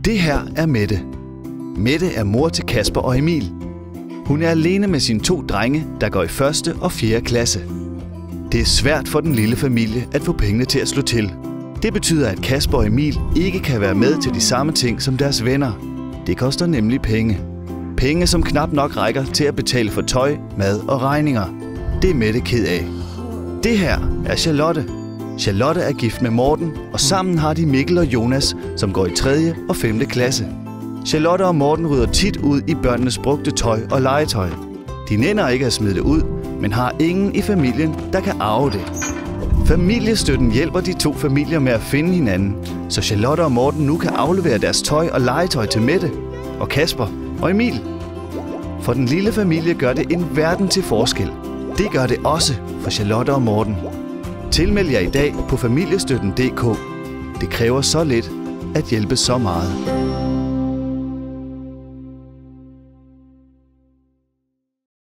Det her er Mette. Mette er mor til Kasper og Emil. Hun er alene med sine 2 drenge, der går i 1. og 4. klasse. Det er svært for den lille familie at få pengene til at slå til. Det betyder, at Kasper og Emil ikke kan være med til de samme ting som deres venner. Det koster nemlig penge. Penge, som knap nok rækker til at betale for tøj, mad og regninger. Det er Mette ked af. Det her er Charlotte. Charlotte er gift med Morten, og sammen har de Mikkel og Jonas, som går i 3. og 5. klasse. Charlotte og Morten rydder tit ud i børnenes brugte tøj og legetøj. De nænder ikke at smide det ud, men har ingen i familien, der kan arve det. Familiestøtten hjælper de 2 familier med at finde hinanden, så Charlotte og Morten nu kan aflevere deres tøj og legetøj til Mette og Kasper og Emil. For den lille familie gør det en verden til forskel. Det gør det også for Charlotte og Morten. Tilmeld jer i dag på familiestøtten.dk. Det kræver så lidt at hjælpe så meget.